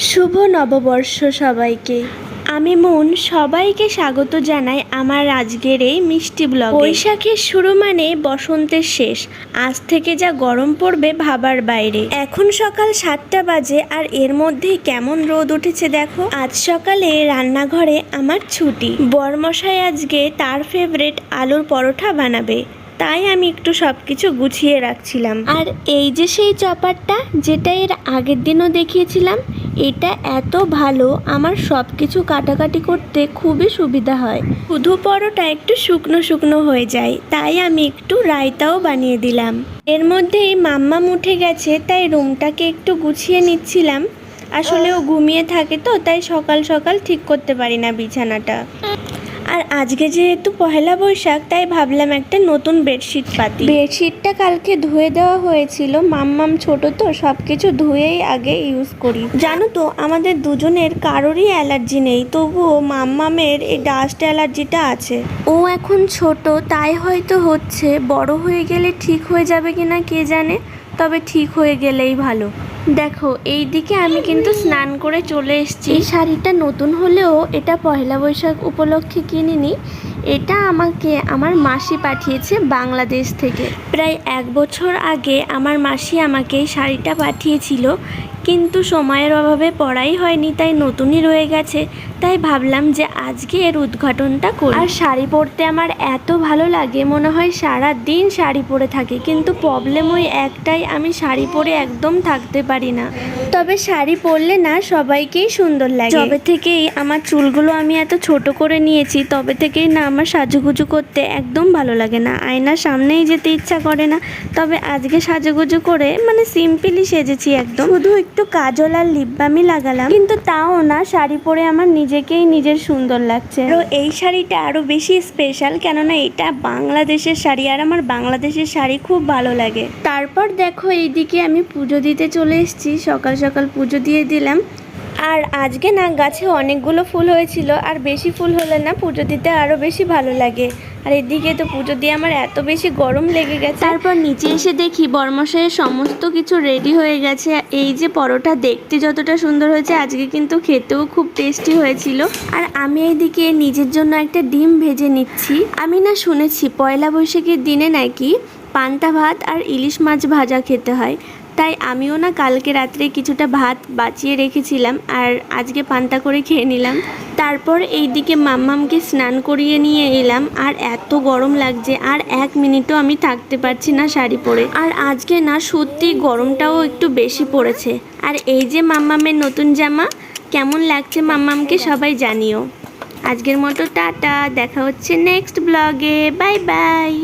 শুভ নববর্ষ সবাইকে। আমি মন সবাইকে স্বাগত জানাই আমার আজকের এই মিষ্টি ব্লগে। বৈশাখের শুরু মানে বসন্তের শেষ। আজ থেকে যা গরম পড়বে ভাবার বাইরে। এখন সকাল 7টা বাজে আর এর মধ্যেই কেমন রোদ উঠেছে দেখো। আজ সকালে রান্নাঘরে আমার ছুটি। বরমশাই আজকে তার ফেভারিট আলুর পরোটা বানাবে, তাই আমি একটু সব কিছু গুছিয়ে রাখছিলাম। আর এই যে সেই চপারটা যেটা এর আগের দিনও দেখিয়েছিলাম, এটা এত ভালো, আমার সব কিছু কাটাকাটি করতে খুবই সুবিধা হয়। শুধু পরোটা একটু শুকনো শুকনো হয়ে যায়, তাই আমি একটু রায়তাও বানিয়ে দিলাম। এর মধ্যেই মাম্মাম উঠে গেছে, তাই রুমটাকে একটু গুছিয়ে নিচ্ছিলাম। আসলে ও ঘুমিয়ে থাকে তো, তাই সকাল সকাল ঠিক করতে পারি না বিছানাটা। আর আজকে যেহেতু পহেলা বৈশাখ, তাই ভাবলাম একটা নতুন বেডশিট পাতি। বেডশিটটা কালকে ধুয়ে দেওয়া হয়েছিল, মাম্মাম ছোট তো সব কিছু ধুয়েই আগে ইউজ করি। জানো তো আমাদের দুজনের কারোরই অ্যালার্জি নেই, তবুও মাম্মামের এই ডাস্ট অ্যালার্জিটা আছে। ও এখন ছোট তাই হয়তো হচ্ছে, বড় হয়ে গেলে ঠিক হয়ে যাবে কিনা কে জানে, তবে ঠিক হয়ে গেলেই ভালো। দেখো এই দিকে আমি কিন্তু স্নান করে চলে এসেছি। এই শাড়িটা নতুন হলেও এটা পয়লা বৈশাখ উপলক্ষে কিনিনি, এটা আমাকে আমার মাসি পাঠিয়েছে বাংলাদেশ থেকে। প্রায় 1 বছর আগে আমার মাসি আমাকে এই শাড়িটা পাঠিয়েছিল, কিন্তু সময়ের অভাবে পরাই হয়নি, তাই নতুনই রয়ে গেছে। তাই ভাবলাম যে আজকে এর উদ্ঘাটনটা করি। আর শাড়ি পরতে আমার এত ভালো লাগে, মনে হয় সারা দিন শাড়ি পরে থাকি, কিন্তু প্রবলেম ওই একটাই, আমি শাড়ি পরে একদম থাকতে পারি না। তবে শাড়ি পরলে না সবাইকেই সুন্দর লাগে। তবে থেকেই আমার চুলগুলো আমি এত ছোট করে নিয়েছি, তবে থেকেই না আমার সাজুগুজু করতে একদম ভালো লাগে না, আয়নার সামনেই যেতে ইচ্ছা করে না। তবে আজকে সাজুগুজু করে মানে সিম্পলি সেজেছি একদম, শুধু একটু কাজল আর লিপ বামই লাগালাম, কিন্তু তাও না শাড়ি পরে আমার নিজেকেই নিজের সুন্দর লাগছে। আর এই শাড়িটা আরো বেশি স্পেশাল, কেননা এটা বাংলাদেশের শাড়ি, আর আমার বাংলাদেশের শাড়ি খুব ভালো লাগে। তারপর দেখো এইদিকে আমি পুজো দিতে চলে এসেছি, সকাল সকাল পুজো দিয়ে দিলাম। আর আজকে না গাছে অনেকগুলো ফুল হয়েছিল, আর বেশি ফুল হলে না পুজো দিতে আরও বেশি ভালো লাগে। আর এদিকে তো পুজো দিয়ে আমার এত বেশি গরম লেগে গেছে। তারপর নিচে এসে দেখি বরমশাইয়ের সমস্ত কিছু রেডি হয়ে গেছে। এই যে পরোটা দেখতে যতটা সুন্দর হয়েছে, আজকে কিন্তু খেতেও খুব টেস্টি হয়েছিল। আর আমি এইদিকে নিজের জন্য একটা ডিম ভেজে নিচ্ছি। আমি না শুনেছি পয়লা বৈশাখের দিনে নাকি পান্তা ভাত আর ইলিশ মাছ ভাজা খেতে হয়, তাই আমিও না কালকে রাত্রে কিছুটা ভাত বাঁচিয়ে রেখেছিলাম, আর আজকে পান্তা করে খেয়ে নিলাম। তারপর এইদিকে মাম্মামকে স্নান করিয়ে নিয়ে এলাম, আর এত গরম লাগছে, আর 1 মিনিটও আমি থাকতে পারছি না শাড়ি পরে। আর আজকে না সত্যি গরমটাও একটু বেশি পড়েছে। আর এই যে মাম্মামের নতুন জামা, কেমন লাগছে মাম্মামকে সবাই জানিও। আজকের মতো টাটা, দেখা হচ্ছে নেক্সট ব্লগে, বাই বাই।